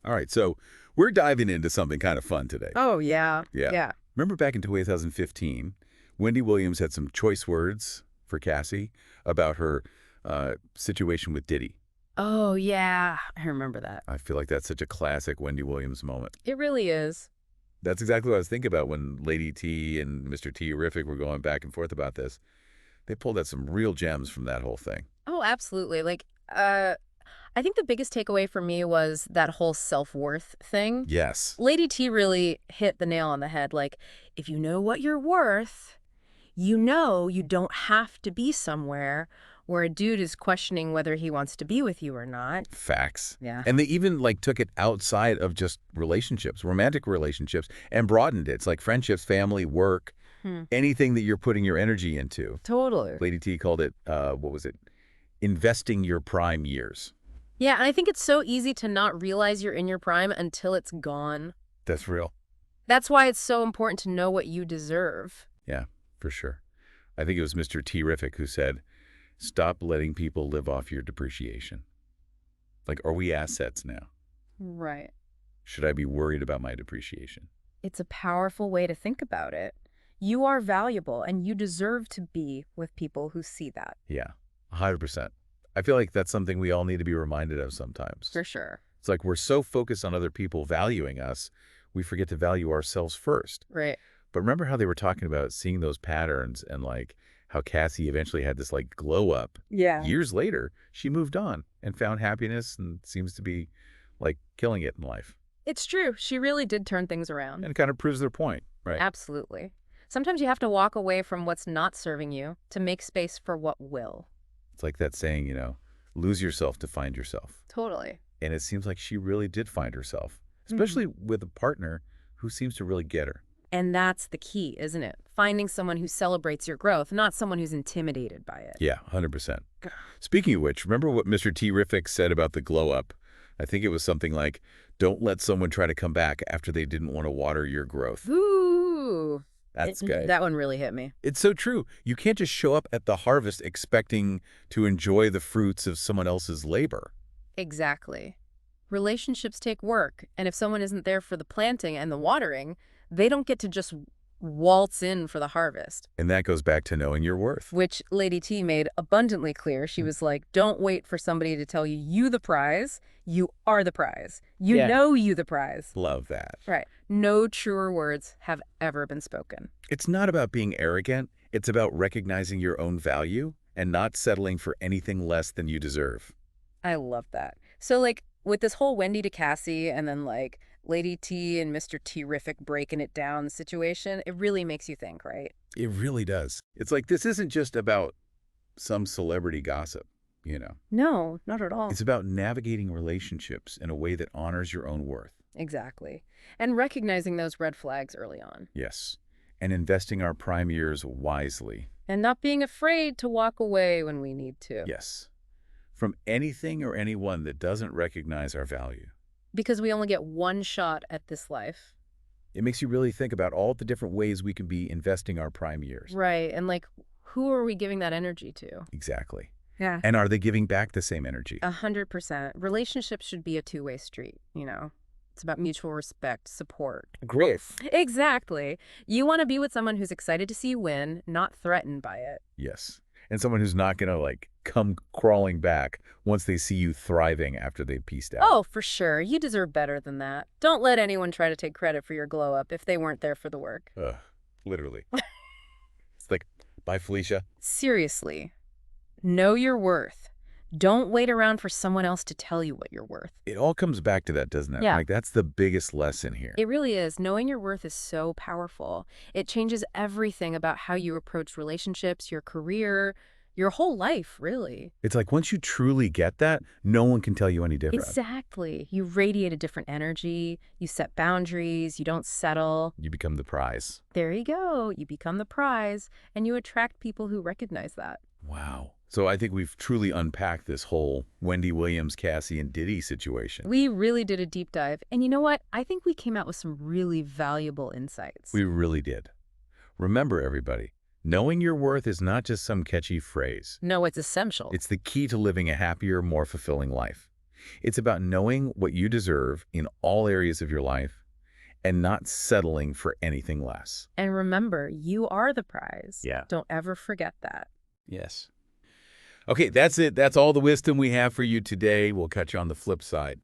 All right, so we're diving into something kind of fun today. Oh, yeah. Yeah. Yeah. Remember back in 2015, Wendy Williams had some choice words for Cassie about her situation with Diddy. Oh, yeah. I remember that. I feel like that's such a classic Wendy Williams moment. It really is. That's exactly what I was thinking about when Lady T and Mr. Tee-riffic were going back and forth about this. They pulled out some real gems from that whole thing. Oh, absolutely. I think the biggest takeaway for me was that whole self-worth thing. Yes. Lady T really hit the nail on the head. Like, if you know what you're worth, you know you don't have to be somewhere where a dude is questioning whether he wants to be with you or not. Facts. Yeah. And they even took it outside of just relationships, romantic relationships, and broadened it. It's like friendships, family, work, anything that you're putting your energy into. Totally. Lady T called it, what was it? Investing your prime years. Yeah, and I think it's so easy to not realize you're in your prime until it's gone. That's real. That's why it's so important to know what you deserve. Yeah, for sure. I think it was Mr. Tee-riffic who said, stop letting people live off your depreciation. Like, are we assets now? Right. Should I be worried about my depreciation? It's a powerful way to think about it. You are valuable, and you deserve to be with people who see that. Yeah, 100%. I feel like that's something we all need to be reminded of sometimes. For sure. It's like we're so focused on other people valuing us, we forget to value ourselves first. Right. But remember how they were talking about seeing those patterns and how Cassie eventually had this glow up. Yeah. Years later, she moved on and found happiness and seems to be killing it in life. It's true. She really did turn things around. And it kind of proves their point, right? Absolutely. Sometimes you have to walk away from what's not serving you to make space for what will. It's like that saying, lose yourself to find yourself. Totally. And it seems like she really did find herself, especially with a partner who seems to really get her. And that's the key, isn't it? Finding someone who celebrates your growth, not someone who's intimidated by it. Yeah, 100%. Speaking of which, remember what Mr. Tee-riffic said about the glow up? I think it was something like, don't let someone try to come back after they didn't want to water your growth. Ooh. That's good. That one really hit me. It's so true. You can't just show up at the harvest expecting to enjoy the fruits of someone else's labor. Exactly. Relationships take work, and if someone isn't there for the planting and the watering, they don't get to just waltz in for the harvest. And that goes back to knowing your worth. Which Lady T made abundantly clear. She was like, don't wait for somebody to tell you the prize. You are the prize. You know you the prize. Love that. Right. No truer words have ever been spoken. It's not about being arrogant. It's about recognizing your own value and not settling for anything less than you deserve. I love that. So with this whole Wendy to Cassie and then Lady T and Mr. Tee-riffic breaking it down situation, it really makes you think, right? It really does. It's like this isn't just about some celebrity gossip, No, not at all. It's about navigating relationships in a way that honors your own worth. Exactly. And recognizing those red flags early on. Yes. And investing our prime years wisely. And not being afraid to walk away when we need to. Yes. From anything or anyone that doesn't recognize our value. Because we only get one shot at this life. It makes you really think about all the different ways we can be investing our prime years. Right. And who are we giving that energy to? Exactly. Yeah. And are they giving back the same energy? 100%. Relationships should be a two-way street, It's about mutual respect, support. Growth. Exactly. You want to be with someone who's excited to see you win, not threatened by it. Yes. And someone who's not going to come crawling back once they see you thriving after they've pieced out. Oh, for sure. You deserve better than that. Don't let anyone try to take credit for your glow up if they weren't there for the work. Literally. It's like, bye, Felicia. Seriously. Know your worth. Don't wait around for someone else to tell you what you're worth. It all comes back to that, doesn't it? Yeah. That's the biggest lesson here. It really is. Knowing your worth is so powerful. It changes everything about how you approach relationships, your career, your whole life, really. It's like once you truly get that, no one can tell you any different. Exactly. You radiate a different energy. You set boundaries. You don't settle. You become the prize. There you go. You become the prize, and you attract people who recognize that. Wow. So I think we've truly unpacked this whole Wendy Williams, Cassie, and Diddy situation. We really did a deep dive. And you know what? I think we came out with some really valuable insights. We really did. Remember, everybody, knowing your worth is not just some catchy phrase. No, it's essential. It's the key to living a happier, more fulfilling life. It's about knowing what you deserve in all areas of your life and not settling for anything less. And remember, you are the prize. Yeah. Don't ever forget that. Yes. Okay, that's it. That's all the wisdom we have for you today. We'll catch you on the flip side.